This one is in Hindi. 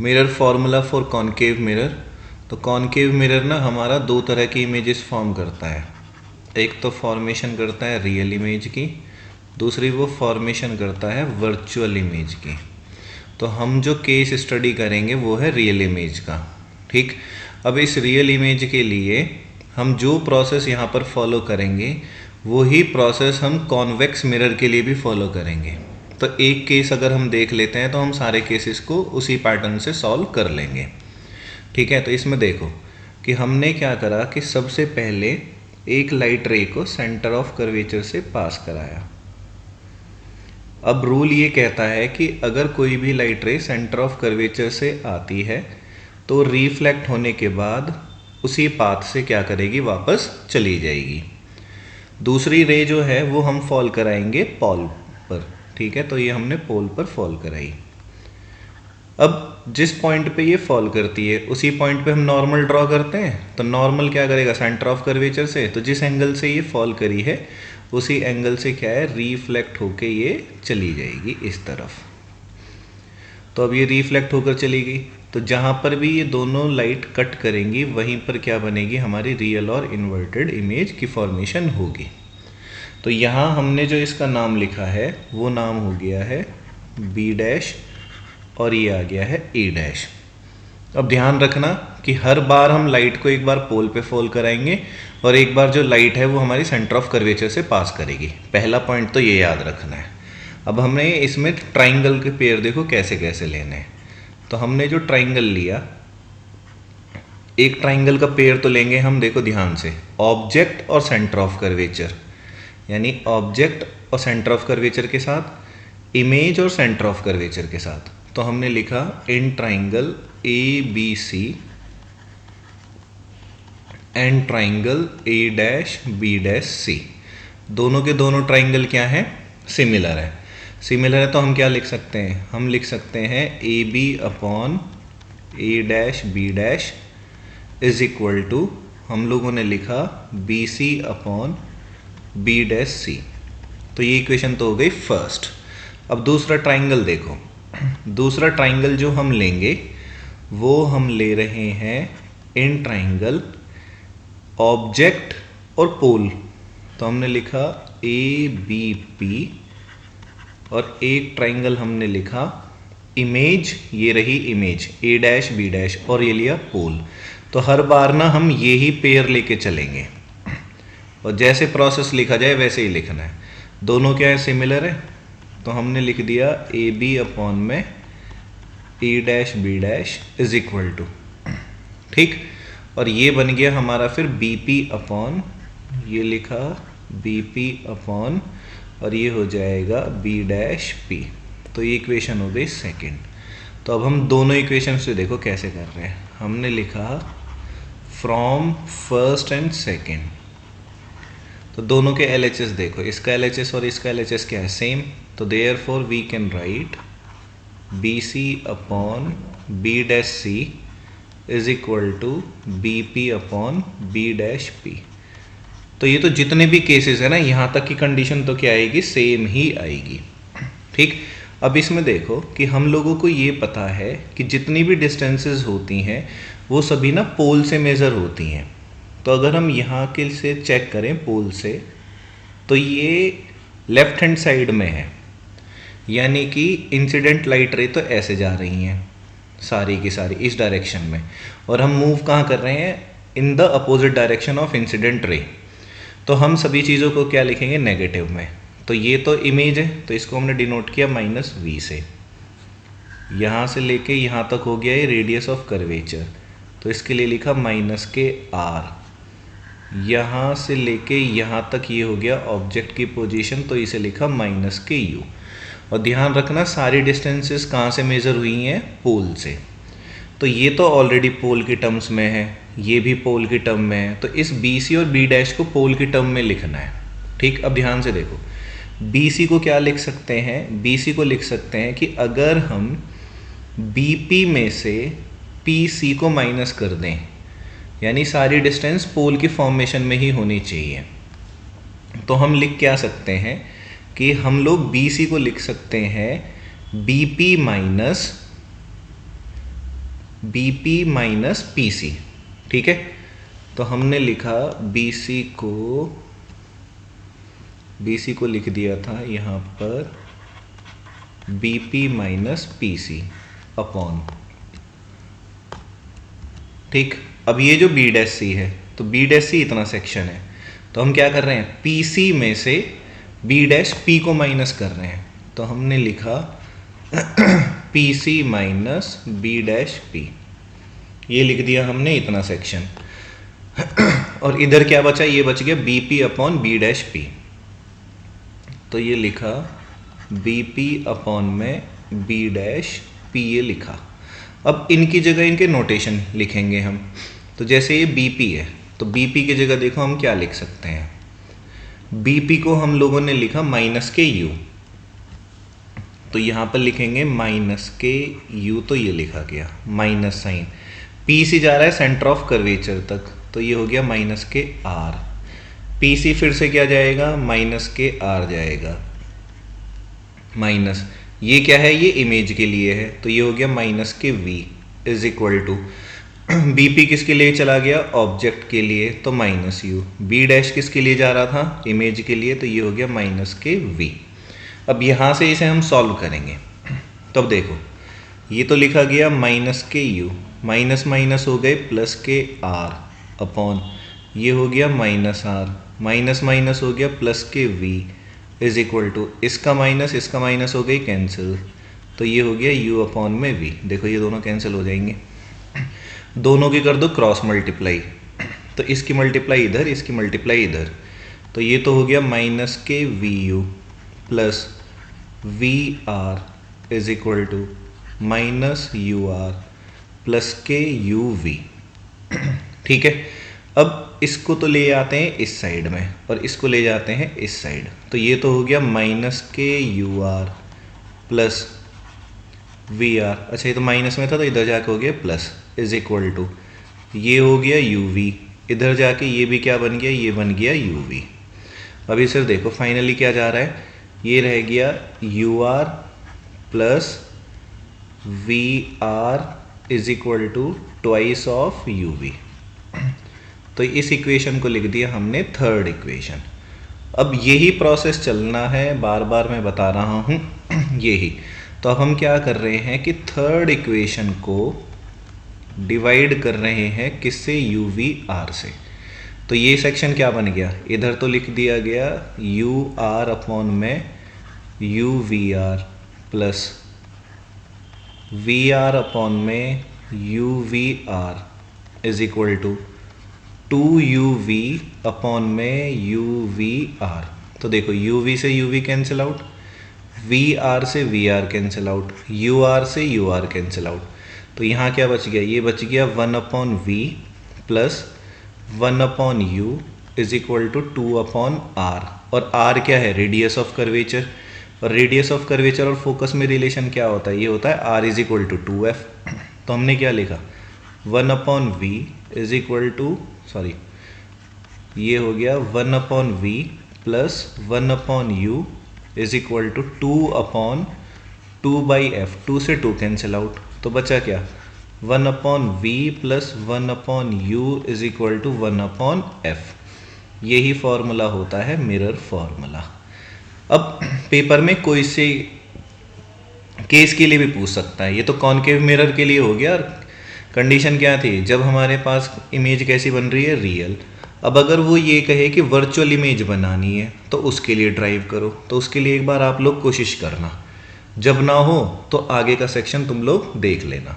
Mirror formula for concave mirror. तो कॉनकेव मिरर ना हमारा दो तरह की इमेजेस फॉर्म करता है। एक तो फॉर्मेशन करता है रियल इमेज की, दूसरी वो फॉर्मेशन करता है वर्चुअल इमेज की। तो हम जो केस स्टडी करेंगे वो है रियल इमेज का। ठीक, अब इस रियल इमेज के लिए हम जो प्रोसेस यहाँ पर फॉलो करेंगे वही प्रोसेस हम कॉन्वेक्स मिरर के लिए भी फॉलो करेंगे। तो एक केस अगर हम देख लेते हैं तो हम सारे केसेस को उसी पैटर्न से सॉल्व कर लेंगे। ठीक है, तो इसमें देखो कि हमने क्या करा कि सबसे पहले एक लाइट रे को सेंटर ऑफ कर्वेचर से पास कराया। अब रूल ये कहता है कि अगर कोई भी लाइट रे सेंटर ऑफ कर्वेचर से आती है तो रिफ्लेक्ट होने के बाद उसी पाथ से क्या करेगी, वापस चली जाएगी। दूसरी रे जो है वो हम फॉल कराएंगे पोल पर। ठीक है, तो ये हमने पोल पर फॉल कराई। अब जिस पॉइंट पे ये फॉल करती है उसी पॉइंट पे हम नॉर्मल ड्रॉ करते हैं। तो नॉर्मल क्या करेगा, सेंटर ऑफ कर्वेचर से, तो जिस एंगल से ये फॉल करी है उसी एंगल से क्या है, रिफ्लेक्ट होके ये चली जाएगी इस तरफ। तो अब ये रिफ्लेक्ट होकर चली गई, तो जहाँ पर भी ये दोनों लाइट कट करेंगी वहीं पर क्या बनेगी, हमारी रियल और इन्वर्टेड इमेज की फॉर्मेशन होगी। तो यहाँ हमने जो इसका नाम लिखा है वो नाम हो गया है बी डैश और ये आ गया है ए डैश। अब ध्यान रखना कि हर बार हम लाइट को एक बार पोल पे फॉल कराएंगे और एक बार जो लाइट है वो हमारी सेंटर ऑफ कर्वेचर से पास करेगी। पहला पॉइंट तो ये याद रखना है। अब हमने इसमें ट्राइंगल के पेयर देखो कैसे कैसे लेने हैं। तो हमने जो ट्राइंगल लिया, एक ट्राइंगल का पेयर तो लेंगे हम, देखो ध्यान से, ऑब्जेक्ट और सेंटर ऑफ कर्वेचर, यानी ऑब्जेक्ट और सेंटर ऑफ कर्वेचर के साथ, इमेज और सेंटर ऑफ कर्वेचर के साथ। तो हमने लिखा in triangle A B C and triangle A dash B dash C. Dash के दोनों ट्राइंगल क्या है, सिमिलर है। सिमिलर है तो हम क्या लिख सकते हैं, हम लिख सकते हैं A B upon A dash B dash is equal to, हम लोगों ने लिखा B C upon B dash C. Dash ये इक्वेशन तो हो गई फर्स्ट। अब दूसरा ट्राइंगल देखो, दूसरा ट्राइंगल जो हम लेंगे वो हम ले रहे हैं इन ट्राइंगल ऑब्जेक्ट और पोल। तो हमने लिखा ए बी पी और एक ट्राइंगल हमने लिखा इमेज, ये रही image A dash B dash और ये लिया पोल। तो हर बार ना हम ये ही पेयर लेके चलेंगे और जैसे प्रोसेस लिखा जाए वैसे ही लिखना है। दोनों क्या है, सिमिलर है, तो हमने लिख दिया ए बी अपॉन में A dash B dash is equal to, ठीक। और ये बन गया हमारा फिर बी पी अपॉन, ये लिखा बी पी अपॉन और ये हो जाएगा बी डैश पी। तो ये इक्वेशन हो गई सेकंड। तो अब हम दोनों इक्वेशन से देखो कैसे कर रहे हैं। हमने लिखा फ्रॉम फर्स्ट एंड सेकंड, तो दोनों के LHS देखो, इसका LHS और इसका LHS क्या है, सेम। तो therefore we can write B C upon B dash C is equal to B P upon B dash P. तो ये तो जितने भी केसेस है ना, यहाँ तक की कंडीशन तो क्या आएगी, सेम ही आएगी, ठीक। अब इसमें देखो कि हम लोगों को ये पता है कि जितनी भी डिस्टेंसेस होती हैं वो सभी ना पोल से मेज़र होती हैं। तो अगर हम यहाँ के से चेक करें पोल से, तो ये लेफ्ट हैंड साइड में है, यानी कि इंसिडेंट लाइट रे तो ऐसे जा रही हैं सारी की सारी इस डायरेक्शन में, और हम मूव कहाँ कर रहे हैं, in the opposite direction of incident ray. तो हम सभी चीज़ों को क्या लिखेंगे, नेगेटिव में। तो ये तो इमेज है तो इसको हमने डिनोट किया -v से। यहाँ से लेके यहाँ तक हो गया ये रेडियस ऑफ कर्वेचर, तो इसके लिए लिखा -r। यहाँ से लेके यहाँ तक ये हो गया ऑब्जेक्ट की पोजीशन, तो इसे लिखा -u। और ध्यान रखना सारी डिस्टेंसेस कहाँ से मेज़र हुई हैं, पोल से। तो ये तो ऑलरेडी पोल की टर्म्स में है, ये भी पोल की टर्म में है, तो इस बी सी और बी डैश को पोल की टर्म में लिखना है, ठीक। अब ध्यान से देखो, बी सी को क्या लिख सकते हैं, बी सी को लिख सकते हैं कि अगर हम बी पी में से पी सी को माइनस कर दें, यानी सारी डिस्टेंस पोल की फॉर्मेशन में ही होनी चाहिए, तो हम लिख क्या सकते हैं कि हम लोग बी सी को लिख सकते हैं B P minus BP minus PC, ठीक है। तो हमने लिखा BC को लिख दिया था यहाँ पर BP माइनस PC अपॉन, ठीक। अब ये जो B डैश C है, तो B डैश C इतना सेक्शन है, तो हम क्या कर रहे हैं, PC में से B डैश P को माइनस कर रहे हैं, तो हमने लिखा PC minus B dash P, ये लिख दिया हमने इतना सेक्शन। और इधर क्या बचा, ये बच गया BP upon B dash P, तो ये लिखा BP अपॉन में B डैश P, ये लिखा। अब इनकी जगह इनके नोटेशन लिखेंगे हम, तो जैसे ये BP है, तो BP की जगह देखो हम क्या लिख सकते हैं, BP को हम लोगों ने लिखा माइनस के U, तो यहाँ पर लिखेंगे माइनस के U, तो ये लिखा गया माइनस साइन, P से जा रहा है सेंटर ऑफ कर्वेचर तक, तो ये हो गया माइनस के R, P से फिर से क्या जाएगा, माइनस के R जाएगा, माइनस, ये क्या है, ये इमेज के लिए है, तो ये हो गया माइनस के V is equal to BP किसके लिए चला गया, ऑब्जेक्ट के लिए, तो माइनस U, B डैश किसके लिए जा रहा था, इमेज के लिए, तो ये हो गया माइनस के V। अब यहाँ से इसे हम सॉल्व करेंगे, तो अब देखो ये तो लिखा गया माइनस के U, माइनस माइनस हो गए प्लस के R अपॉन, ये हो गया माइनस R, माइनस माइनस हो गया प्लस के V इज इक्वल टू, इसका माइनस हो गई कैंसिल, तो ये हो गया U अपॉन में V। देखो ये दोनों कैंसिल हो जाएंगे, दोनों की कर दो क्रॉस मल्टीप्लाई, तो इसकी मल्टीप्लाई इधर, इसकी मल्टीप्लाई इधर, तो ये तो हो गया माइनस के VU plus VR is equal to minus UR plus के UV, ठीक है। अब इसको तो ले जाते हैं इस साइड में और इसको ले जाते हैं इस साइड, तो ये तो हो गया माइनस के UR प्लस VR, अच्छा ये तो माइनस में था तो इधर जाके हो गया प्लस इज इक्वल टू, ये हो गया UV, इधर जाके ये भी क्या बन गया, ये बन गया UV। अभी सर देखो फाइनली क्या जा रहा है, ये रह गया UR plus VR is equal to twice of UV, तो इस इक्वेशन को लिख दिया हमने थर्ड इक्वेशन। अब यही प्रोसेस चलना है, बार बार मैं बता रहा हूँ यही। तो अब हम क्या कर रहे हैं कि थर्ड इक्वेशन को डिवाइड कर रहे हैं किससे, UVR से। तो ये सेक्शन क्या बन गया, इधर तो लिख दिया गया UR अपॉन में UVR प्लस VR अपॉन में UVR is equal to 2UV upon में UVR। तो देखो UV से UV कैंसिल आउट, VR से VR कैंसिल आउट, UR से UR कैंसिल आउट, तो यहाँ क्या बच गया, ये बच गया 1 upon V plus 1 upon U is equal to 2 upon R, और R क्या है, रेडियस ऑफ कर्वेचर, और रेडियस ऑफ कर्वेचर और फोकस में रिलेशन क्या होता है, ये होता है R is equal to 2F। तो हमने क्या लिखा, 1 upon V is equal to, sorry ये हो गया 1 upon V plus 1 upon U is equal to 2 upon 2 by F, 2 से 2 कैंसिल आउट, तो बचा क्या, 1 upon V plus 1 upon U is equal to 1 upon F। यही फॉर्मूला होता है मिरर फॉर्मूला। अब पेपर में कोई से केस के लिए भी पूछ सकता है, ये तो कॉनकेव मिरर के लिए हो गया, और कंडीशन क्या थी, जब हमारे पास इमेज कैसी बन रही है, रियल। अब अगर वो ये कहे कि वर्चुअल इमेज बनानी है तो उसके लिए ड्राइव करो, तो उसके लिए एक बार आप लोग कोशिश करना, जब ना हो तो आगे का सेक्शन तुम लोग देख लेना।